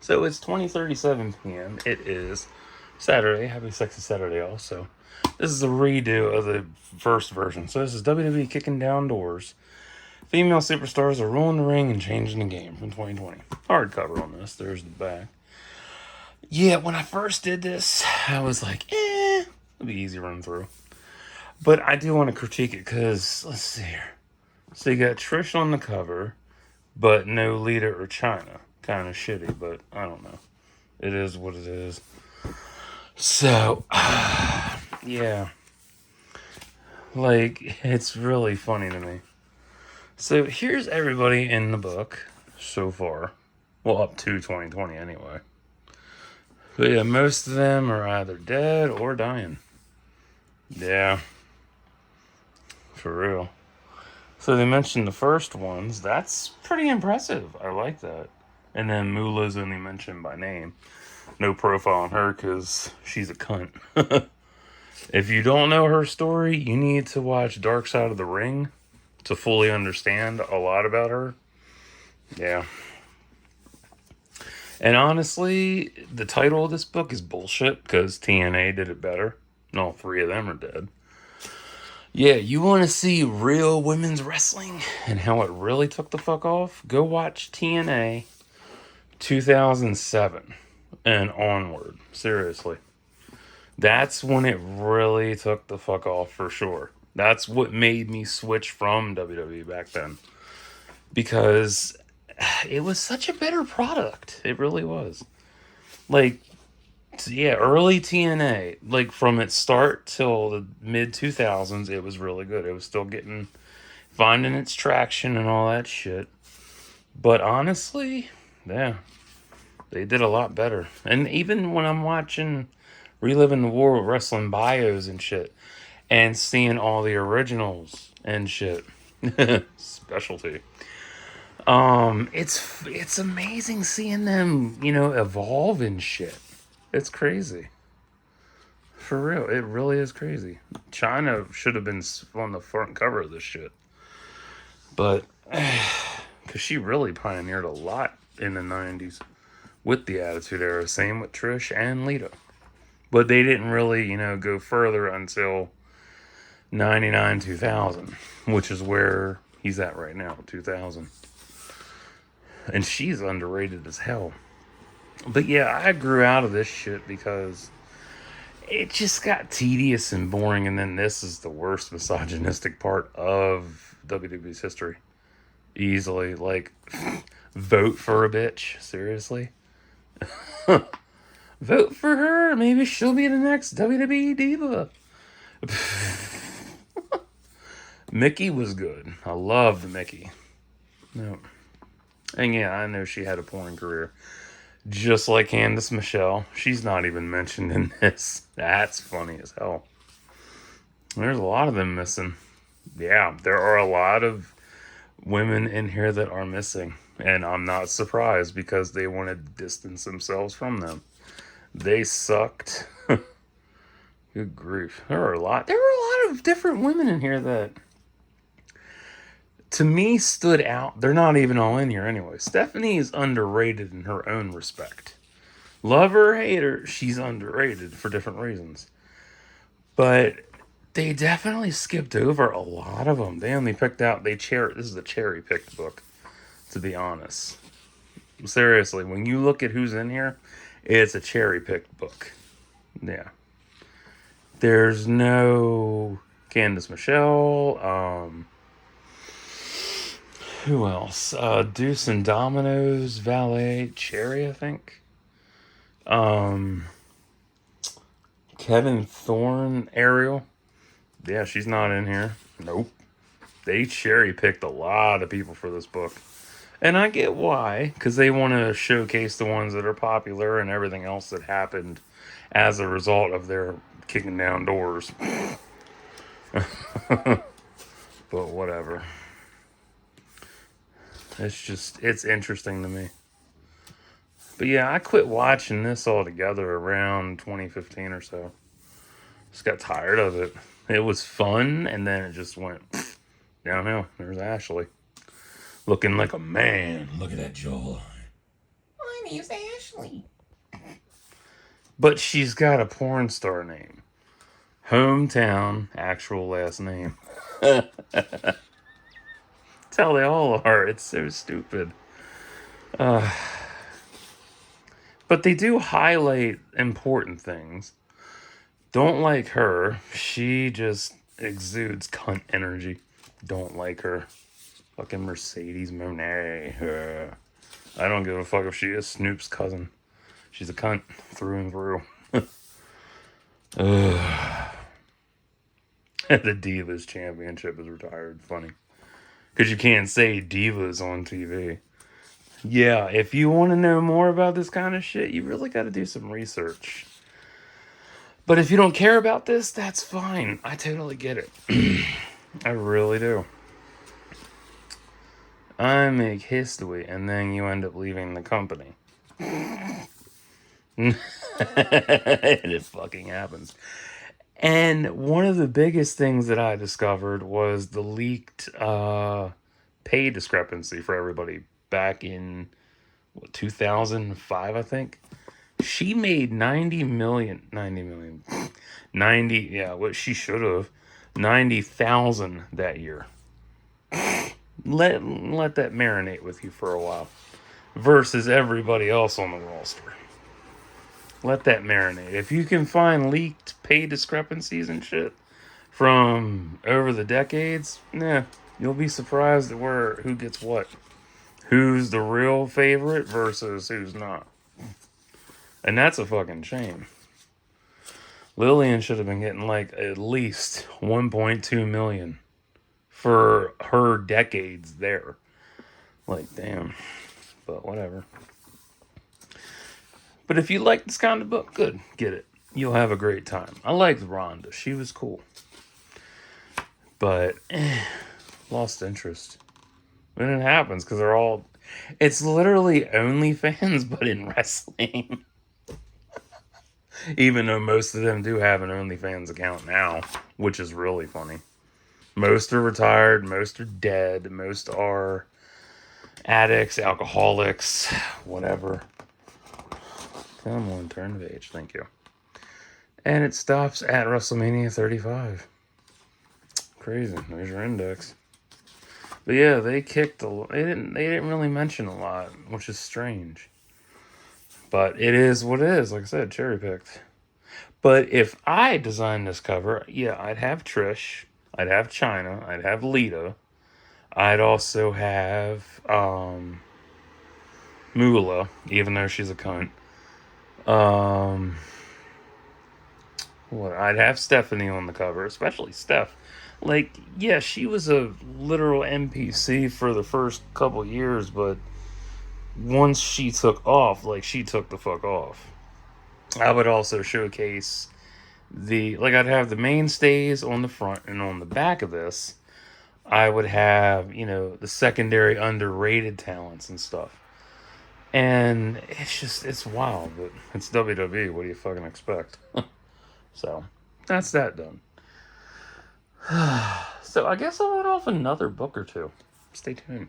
So it's 20:37 p.m. It is Saturday. Happy Sexy Saturday, also. This is a redo of the first version. So this is WWE kicking down doors. Female superstars are ruling the ring and changing the game from 2020. Hardcover on this. There's the back. Yeah, when I first did this, I was like, it'll be easy to run through. But I do want to critique it because, let's see here. So you got Trish on the cover, but no Lita or China. Kind of shitty, but I don't know. It is what it is. So, yeah. Like, it's really funny to me. So, here's everybody in the book so far. Well, up to 2020 anyway. But yeah, most of them are either dead or dying. Yeah. For real. So they mentioned the first ones. That's pretty impressive. I like that. And then Moolah's only mentioned by name. No profile on her because she's a cunt. If you don't know her story, you need to watch Dark Side of the Ring to fully understand a lot about her. Yeah. And honestly, the title of this book is bullshit because TNA did it better. And all three of them are dead. Yeah, you want to see real women's wrestling and how it really took the fuck off? Go watch TNA 2007 and onward. Seriously. That's when it really took the fuck off for sure. That's what made me switch from WWE back then. Because it was such a better product. It really was. Like, yeah, early TNA, like from its start till the mid 2000s, it was really good. It was still finding its traction and all that shit. But honestly, yeah, they did a lot better. And even when I'm watching Reliving the War with Wrestling bios and shit, and seeing all the originals and shit, specialty. It's amazing seeing them, evolve and shit. It's crazy. For real, it really is crazy. China should have been on the front cover of this shit. But, because she really pioneered a lot in the 90s with the Attitude Era. Same with Trish and Lita. But they didn't really, go further until 99, 2000, which is where he's at right now, 2000. And she's underrated as hell. But yeah, I grew out of this shit because it just got tedious and boring. And then this is the worst misogynistic part of WWE's history. Easily. Like, vote for a bitch. Seriously? Vote for her. Maybe she'll be the next WWE diva. Mickey was good. I loved Mickey. No. And yeah, I know she had a porn career. Just like Candice Michelle. She's not even mentioned in this. That's funny as hell. There's a lot of them missing. Yeah, there are a lot of women in here that are missing. And I'm not surprised because they want to distance themselves from them. They sucked. Good grief. There were a lot of different women in here that to me stood out. They're not even all in here anyway. Stephanie is underrated in her own respect. Love her or hate her, she's underrated for different reasons. But they definitely skipped over a lot of them. They only picked out, this is a cherry picked book, to be honest. Seriously, when you look at who's in here, it's a cherry picked book. Yeah. There's no Candice Michelle, who else? Deuce and Domino's Valet Cherry, I think. Kevin Thorne Ariel. Yeah, she's not in here. Nope. They cherry picked a lot of people for this book. And I get why, because they want to showcase the ones that are popular and everything else that happened as a result of their kicking down doors. But whatever. It's interesting to me. But yeah, I quit watching this altogether around 2015 or so. Just got tired of it. It was fun, and then it just went downhill. There's Ashley. Looking like a man. Look at that jawline. I name's Ashley. But she's got a porn star name. Hometown, actual last name. That's how they all are. It's so stupid. But they do highlight important things. Don't like her. She just exudes cunt energy. Don't like her. Fucking Mercedes Monet. I don't give a fuck if she is Snoop's cousin. She's a cunt through and through. The Divas Championship is retired. Funny. Because you can't say divas on TV. Yeah, if you want to know more about this kind of shit, you really got to do some research. But if you don't care about this, that's fine. I totally get it. I really do. I make history, and then you end up leaving the company. It fucking happens. And one of the biggest things that I discovered was the leaked pay discrepancy for everybody back in 2005, I think. She made 90, yeah, what she should have, 90,000 that year. Let that marinate with you for a while. Versus everybody else on the roster. Let that marinate. If you can find leaked pay discrepancies and shit from over the decades, you'll be surprised at who gets what. Who's the real favorite versus who's not. And that's a fucking shame. Lillian should have been getting like at least 1.2 million for her decades there. Like, damn. But whatever. But if you like this kind of book, good. Get it. You'll have a great time. I liked Rhonda. She was cool. But, lost interest. And it happens because they're all... It's literally OnlyFans, but in wrestling. Even though most of them do have an OnlyFans account now, which is really funny. Most are retired, most are dead, most are addicts, alcoholics, whatever. Come on, turn the page, thank you. And it stops at WrestleMania 35. Crazy. There's your index. But yeah, they kicked they didn't really mention a lot, which is strange. But it is what it is, like I said, cherry picked. But if I designed this cover, yeah, I'd have Trish, I'd have Chyna, I'd have Lita, I'd also have Moolah, even though she's a cunt. I'd have Stephanie on the cover, especially Steph. Like, yeah, she was a literal NPC for the first couple years, but once she took off, like, she took the fuck off. I would also showcase I'd have the mainstays on the front, and on the back of this, I would have, the secondary underrated talents and stuff. And it's wild, but it's WWE. What do you fucking expect? So, that's that done. So, I guess I'll run off another book or two. Stay tuned.